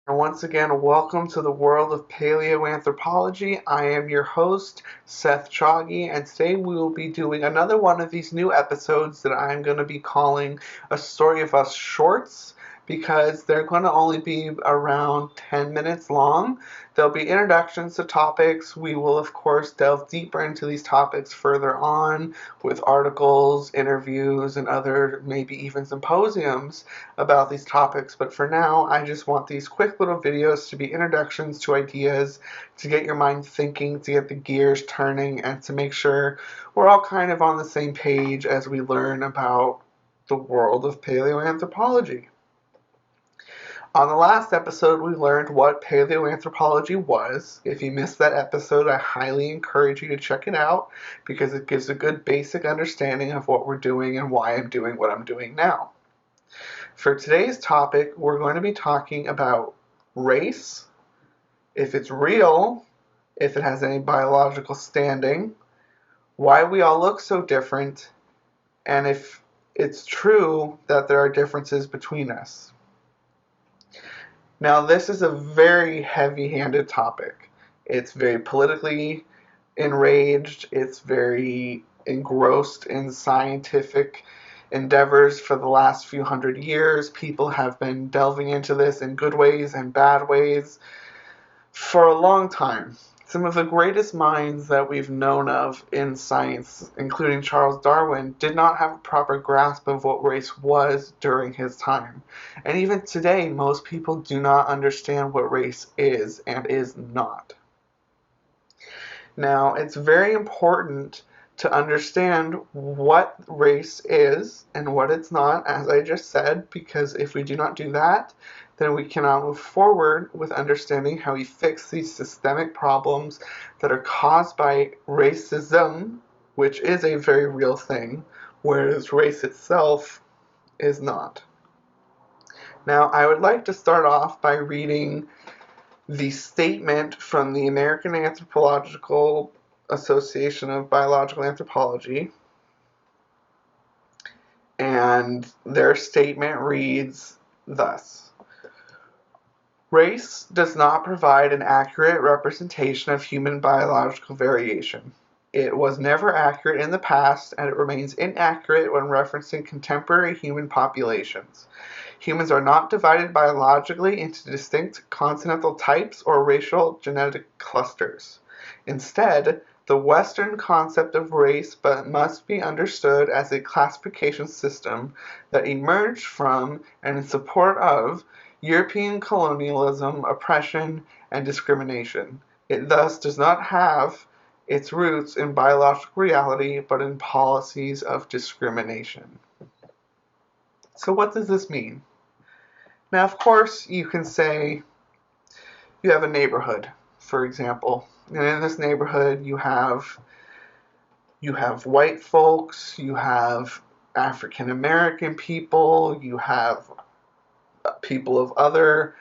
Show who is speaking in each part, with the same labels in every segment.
Speaker 1: And once again, welcome to the world of paleoanthropology. I am your host, Seth Choggy, and today we will be doing another one of these new episodes that I'm going to be calling A Story of Us Shorts because they're going to only be around 10 minutes long. There'll be introductions to topics. We will, of course, delve deeper into these topics further on with articles, interviews, and other maybe even symposiums about these topics, but for now, I just want these quick little videos to be introductions to ideas, to get your mind thinking, to get the gears turning, and to make sure we're all kind of on the same page as we learn about the world of paleoanthropology. On the last episode, we learned what paleoanthropology was. If you missed that episode, I highly encourage you to check it out because it gives a good basic understanding of what we're doing and why I'm doing what I'm doing now. For today's topic, we're going to be talking about race, if it's real, if it has any biological standing, why we all look so different, and if it's true that there are differences between us. Now, this is a very heavy-handed topic. It's very politically enraged, it's very engrossed in scientific endeavors for the last few hundred years. People have been delving into this in good ways and bad ways for a long time. Some of the greatest minds that we've known of in science, including Charles Darwin, did not have a proper grasp of what race was during his time. And even today, most people do not understand what race is and is not. Now, it's very important to understand what race is and what it's not, as I just said, because if we do not do that, then we cannot move forward with understanding how we fix these systemic problems that are caused by racism, which is a very real thing, whereas race itself is not. Now, I would like to start off by reading the statement from the American Anthropological Association of Biological Anthropology, and their statement reads thus: Race does not provide an accurate representation of human biological variation. It was never accurate in the past, and it remains inaccurate when referencing contemporary human populations. Humans are not divided biologically into distinct continental types or racial genetic clusters. Instead, the Western concept of race must be understood as a classification system that emerged from and in support of European colonialism, oppression, and discrimination. It thus does not have its roots in biological reality, but in policies of discrimination. So what does this mean? Now, of course, you can say you have a neighborhood, for example, and in this neighborhood you have white folks, you have African American people, you have people of other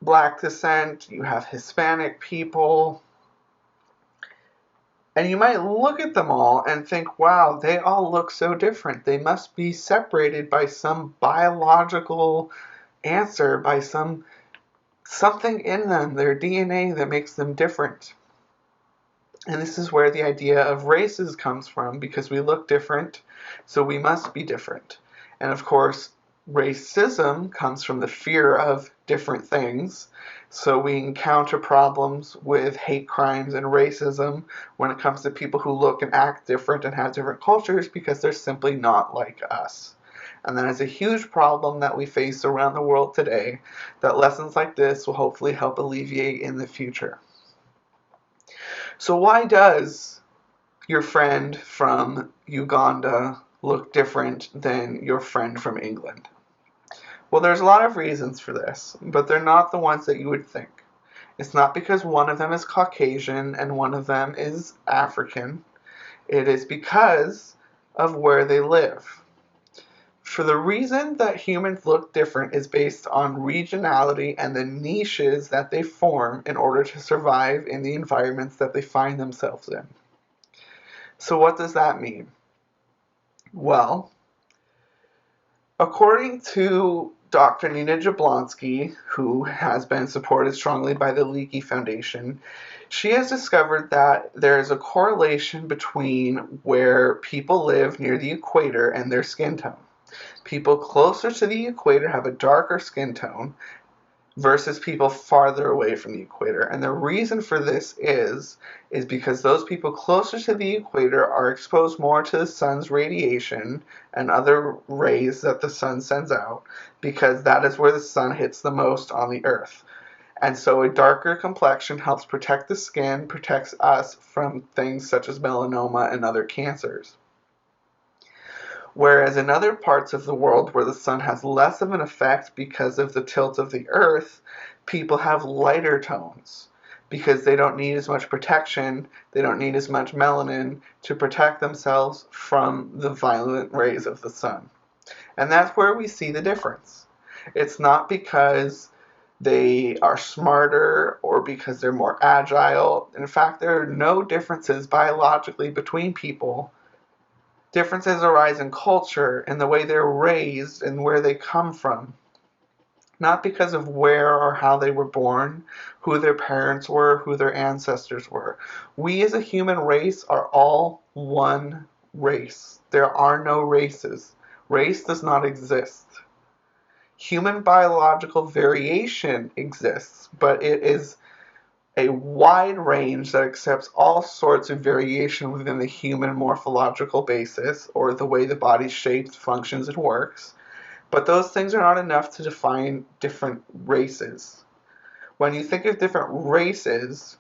Speaker 1: black descent, you have Hispanic people, and you might look at them all and think, wow, they all look so different. They must be separated by some biological answer, by something in them, their DNA that makes them different. And this is where the idea of races comes from, because we look different, so we must be different. And of course, racism comes from the fear of different things. So we encounter problems with hate crimes and racism when it comes to people who look and act different and have different cultures because they're simply not like us. And that is a huge problem that we face around the world today that lessons like this will hopefully help alleviate in the future. So why does your friend from Uganda look different than your friend from England? Well, there's a lot of reasons for this, but they're not the ones that you would think. It's not because one of them is Caucasian and one of them is African. It is because of where they live. For the reason that humans look different is based on regionality and the niches that they form in order to survive in the environments that they find themselves in. So what does that mean? Well, According to Dr. Nina Jablonski, who has been supported strongly by the Leakey Foundation, she has discovered that there is a correlation between where people live near the equator and their skin tone. People closer to the equator have a darker skin tone versus people farther away from the equator. And the reason for this is because those people closer to the equator are exposed more to the sun's radiation and other rays that the sun sends out, because that is where the sun hits the most on the earth. And so a darker complexion helps protect the skin, protects us from things such as melanoma and other cancers. Whereas in other parts of the world where the sun has less of an effect because of the tilt of the earth, people have lighter tones because they don't need as much protection, they don't need as much melanin to protect themselves from the violent rays of the sun. And that's where we see the difference. It's not because they are smarter or because they're more agile. In fact, there are no differences biologically between people. Differences arise in culture, in the way they're raised, and where they come from. Not because of where or how they were born, who their parents were, who their ancestors were. We as a human race are all one race. There are no races. Race does not exist. Human biological variation exists, but it is a wide range that accepts all sorts of variation within the human morphological basis, or the way the body's shaped, functions, and works. But those things are not enough to define different races. When you think of different races,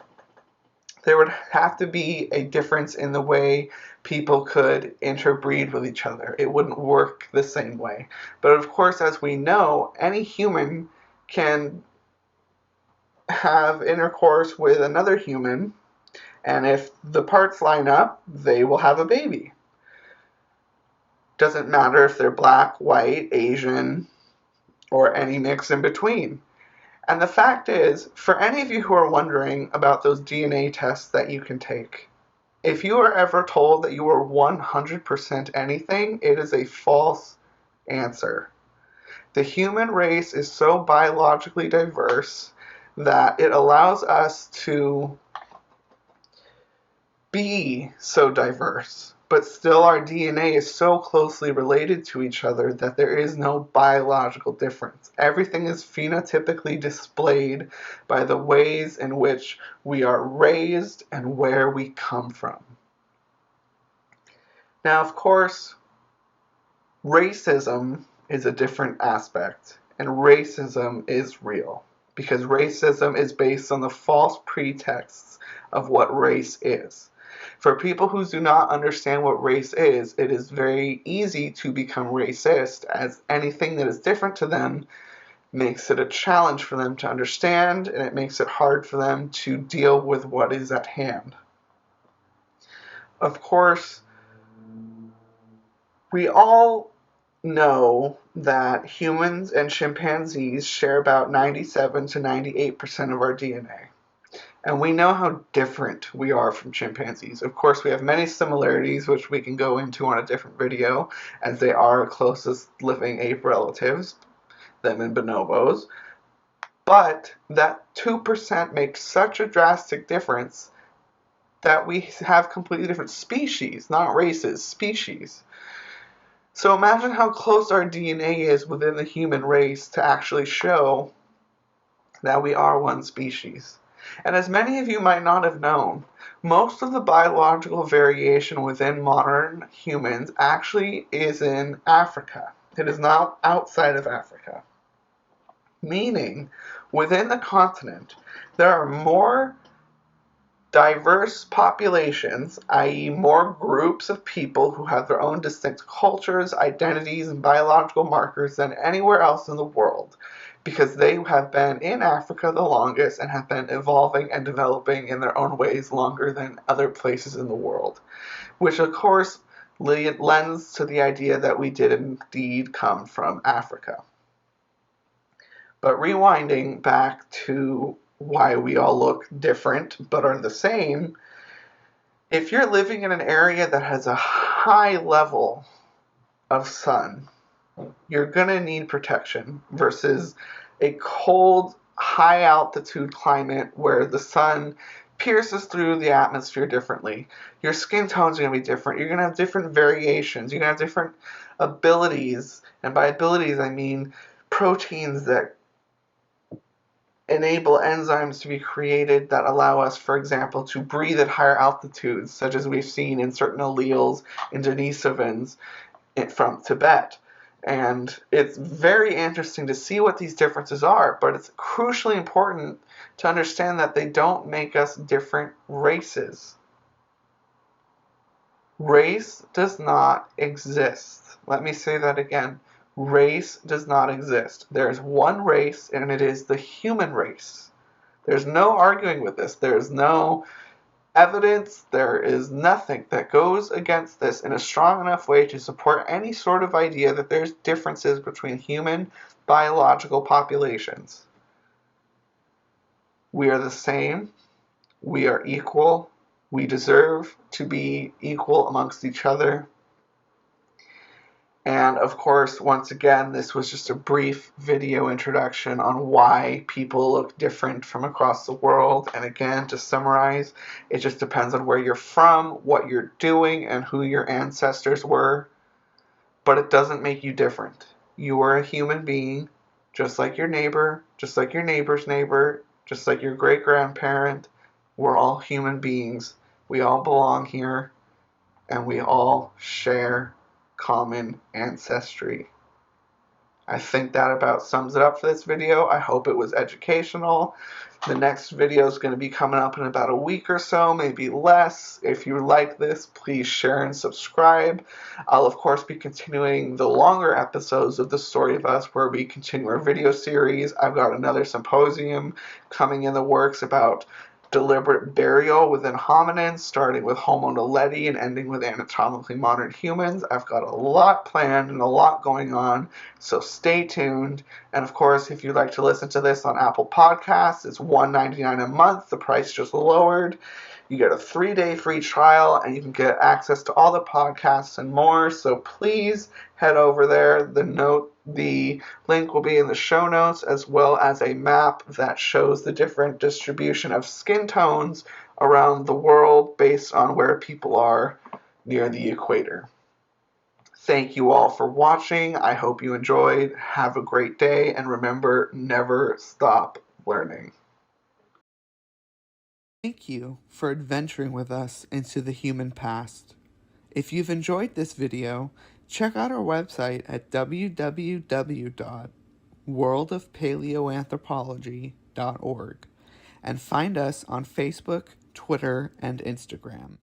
Speaker 1: there would have to be a difference in the way people could interbreed with each other. It wouldn't work the same way. But of course, as we know, any human can have intercourse with another human, and if the parts line up, they will have a baby. Doesn't matter if they're black, white, Asian, or any mix in between. And the fact is, for any of you who are wondering about those DNA tests that you can take, if you are ever told that you are 100% anything, it is a false answer. The human race is so biologically diverse that it allows us to be so diverse, but still our DNA is so closely related to each other that there is no biological difference. Everything is phenotypically displayed by the ways in which we are raised and where we come from. Now, of course, racism is a different aspect, and racism is real, because racism is based on the false pretexts of what race is. For people who do not understand what race is, it is very easy to become racist, as anything that is different to them makes it a challenge for them to understand, and it makes it hard for them to deal with what is at hand. Of course, we all know that humans and chimpanzees share about 97 to 98% of our DNA. And we know how different we are from chimpanzees. Of course, we have many similarities, which we can go into on a different video, as they are our closest living ape relatives, them and bonobos. But that 2% makes such a drastic difference that we have completely different species, not races, species. So imagine how close our DNA is within the human race to actually show that we are one species. And as many of you might not have known, most of the biological variation within modern humans actually is in Africa. It is not outside of Africa. Meaning, within the continent, there are more diverse populations, i.e. more groups of people who have their own distinct cultures, identities, and biological markers than anywhere else in the world, because they have been in Africa the longest and have been evolving and developing in their own ways longer than other places in the world, which of course lends to the idea that we did indeed come from Africa. But rewinding back to why we all look different but are the same, if you're living in an area that has a high level of sun, you're going to need protection versus a cold, high altitude climate where the sun pierces through the atmosphere differently. Your skin tones are going to be different. You're going to have different variations. You're going to have different abilities. And by abilities, I mean proteins that enable enzymes to be created that allow us, for example, to breathe at higher altitudes, such as we've seen in certain alleles in Denisovans from Tibet. And it's very interesting to see what these differences are, but it's crucially important to understand that they don't make us different races. Race does not exist. Let me say that again. Race does not exist. There is one race, and it is the human race. There's no arguing with this. There is no evidence, there is nothing that goes against this in a strong enough way to support any sort of idea that there's differences between human biological populations. We are the same. We are equal. We deserve to be equal amongst each other. And of course, once again, this was just a brief video introduction on why people look different from across the world. And again, to summarize, it just depends on where you're from, what you're doing, and who your ancestors were. But it doesn't make you different. You are a human being, just like your neighbor, just like your neighbor's neighbor, just like your great-grandparent. We're all human beings. We all belong here, and we all share common ancestry. I think that about sums it up for this video. I hope it was educational. The next video is going to be coming up in about a week or so, maybe less. If you like this, please share and subscribe. I'll, of course, be continuing the longer episodes of The Story of Us, where we continue our video series. I've got another symposium coming in the works about deliberate burial within hominins, starting with Homo naledi and ending with anatomically modern humans. I've got a lot planned and a lot going on, so stay tuned. And of course, if you'd like to listen to this on Apple Podcasts, it's $1.99 a month. The price just lowered. You get a 3-day free trial, and you can get access to all the podcasts and more. So please head over there. The link will be in the show notes, as well as a map that shows the different distribution of skin tones around the world based on where people are near the equator. Thank you all for watching. I hope you enjoyed. Have a great day, and remember, never stop learning. Thank you for adventuring with us into the human past. If you've enjoyed this video, check out our website at www.worldofpaleoanthropology.org and find us on Facebook, Twitter, and Instagram.